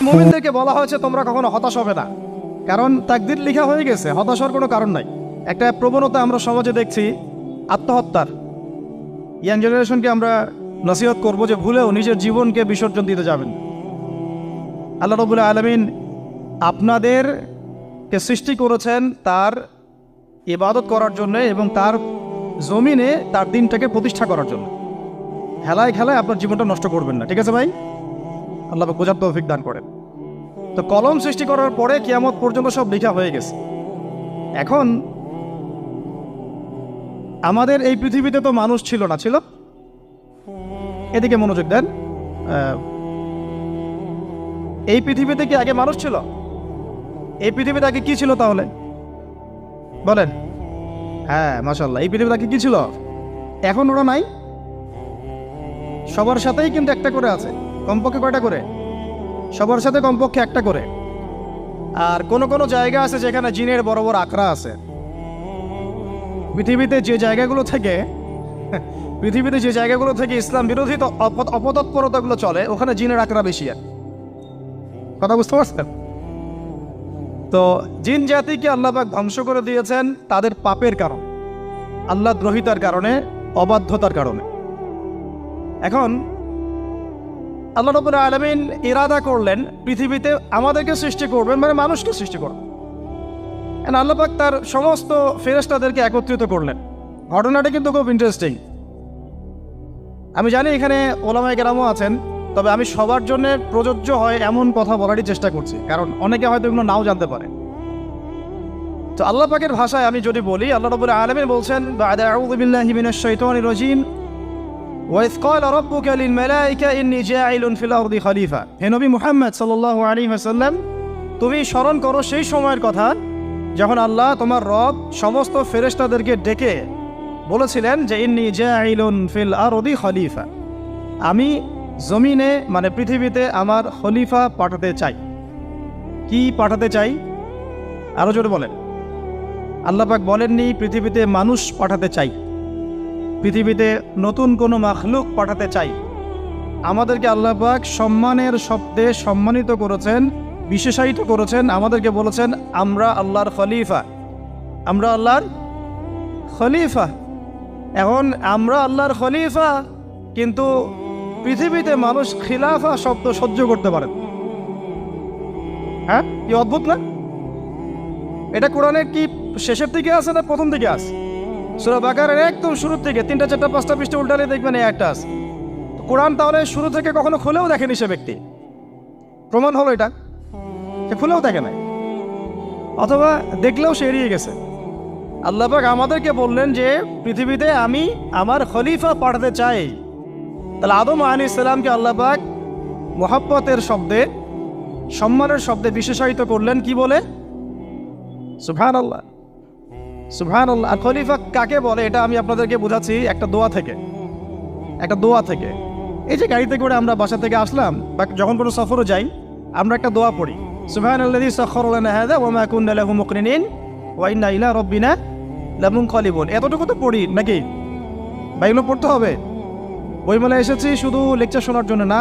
মুমিনদেরকে বলা হয়েছে তোমরা কখনো হতাশ হবে না, কারণ তাকদীর লেখা হয়ে গেছে, হতাশার কোনো কারণ নাই। একটা প্রবণতা আমরা সমাজে দেখছি আত্মহত্যার। ইয়াং জেনারেশনকে আমরা নসিহত করব যে ভুলেও নিজের জীবনকে বিসর্জন দিতে যাবেন। আল্লাহ রাব্বুল আলামিন আপনাদেরকে সৃষ্টি করেছেন তার ইবাদত করার জন্য এবং তার জমিনে তার দিনটাকে প্রতিষ্ঠা করার জন্য। খেলায় খেলায় আপনার জীবনটা নষ্ট করবেন না, ঠিক আছে ভাই? আল্লাহ বোঝার তৌফিক দান করেন। তো কলম সৃষ্টি করার পরে কিয়ামত পর্যন্ত সব লেখা হয়ে গেছে। এখন আমাদের এই পৃথিবীতে তো মানুষ ছিল না, ছিল? এদিকে মনোযোগ দেন। এই পৃথিবীতে কি আগে মানুষ ছিল? এই পৃথিবীতে আগে কি ছিল তাহলে বলেন? হ্যাঁ, মাশাআল্লাহ। এই পৃথিবীতে আগে কি ছিল? এখন ওরা নাই? সবার সাথেই কিন্তু একটা করে আছে। কমপক্ষে কয়টা করে? সবার সাথে কমপক্ষে একটা করে। আর কোন কোন জায়গা আছে যেখানে জিনের বড় বড় আখড়া আছে। পৃথিবীতে যে জায়গাগুলো থেকে ইসলাম বিরোধী অপতৎপরতাগুলো চলে, ওখানে জিনের আখড়া বেশি। আর কথা বুঝতে পারছেন? তো জিন জাতিকে আল্লাহ পাক ধ্বংস করে দিয়েছেন তাদের পাপের কারণে, আল্লাহ দ্রোহিতার কারণে, অবাধ্যতার কারণে। এখন আল্লাহ রাব্বুল আলামিন ইরাদা করলেন পৃথিবীতে আমাদেরকে সৃষ্টি করবেন, মানে মানুষকে সৃষ্টি করবেন। আল্লাহ পাক তার সমস্ত ফেরেশতাদেরকে একত্রিত করলেন। ঘটনাটা কিন্তু খুব ইন্টারেস্টিং। আমি জানি এখানে ওলামায়ে কেরামও আছেন, তবে আমি সবার জন্য প্রযোজ্য হয় এমন কথা বলারই চেষ্টা করছি, কারণ অনেকে হয়তো এগুলো নাও জানতে পারে। তো আল্লাহ পাকের ভাষায় আমি যদি বলি, আল্লাহ রাব্বুল আলামিন বলছেন, বা'দা আউযু বিল্লাহি মিনাশ শাইতানির রাজীম, ওয়াইয ক্বালা রাব্বুকা লিল মালায়েকা ইন্নী জাঈলুন ফিল আরদি খলিফা। হে নবী মুহাম্মদ সাল্লাল্লাহু আলাইহি ওয়াসাল্লাম, তুমি স্মরণ করো সেই সময়ের কথা যখন আল্লাহ তোমার রব সমস্ত ফেরেশতাদেরকে ডেকে বলেছিলেন যে ইন্নী জাঈলুন ফিল আরদি খলিফা, আমি জমিনে মানে পৃথিবীতে আমার খলিফা পাঠাতে চাই। কি পাঠাতে চাই? আরো জোরে বলেন। আল্লাহ পাক বলেননি পৃথিবীতে মানুষ পাঠাতে চাই, পৃথিবীতে নতুন কোনো মাখলুক পাঠাতে চাই। আমাদেরকে আল্লাহ পাক সম্মানের শব্দে সম্মানিত করেছেন, বিশেষায়িত করেছেন। আমাদেরকে বলেছেন আমরা আল্লাহর খলিফা, আমরা আল্লাহর খলিফা। এখন আমরা আল্লাহর খলিফা, কিন্তু পৃথিবীতে মানুষ খিলাফা শব্দ সহ্য করতে পারে। হ্যাঁ, কি অদ্ভুত না? এটা কোরআনের কি শেষের দিকে আছে না প্রথম দিকে আছে? সূরা বাকারার একদম শুরুর থেকে 3টা 4টা 5টা পৃষ্ঠা উল্টালে দেখবেন এই একটা আছে। কোরআন তাহলে শুরু থেকে কখনো খুলেও দেখেনি সে ব্যক্তি। প্রমাণ হলো এটা, সে খুলেও দেখে নাই, অথবা দেখলেও সে এড়িয়ে গেছে। আল্লাহ পাক আমাদেরকে বললেন যে পৃথিবীতে আমি আমার খলিফা পাঠাতে চাই। তাহলে আদম আলাইহিস সালামকে আল্লাহ পাক মুহাব্বতের শব্দে, সম্মানের শব্দে বিশেষায়িত করলেন কি বলে? সুবহানাল্লাহ, সুবহানাল্লাহ। আর খলিফা কাকে বলে এটা আমি আপনাদেরকে বোঝাচ্ছি একটা দোয়া থেকে। এই যে গাড়িতে করে আমরা বাসা থেকে আসলাম বা যখন কোনো সফরে যাই, আমরা একটা দোয়া পড়ি, সুবহানাল্লাযী সাখখারা লানা হাযা ওয়া মা কুন্না লাহু মুকরিনিন ওয়া ইন্না ইলা রাব্বিনা লামুনকালিবুন। এতটুকু তো পড়ি নাকি? বা এগুলো পড়তে হবে? বইমেলা এসেছি শুধু লেকচার শোনার জন্য না,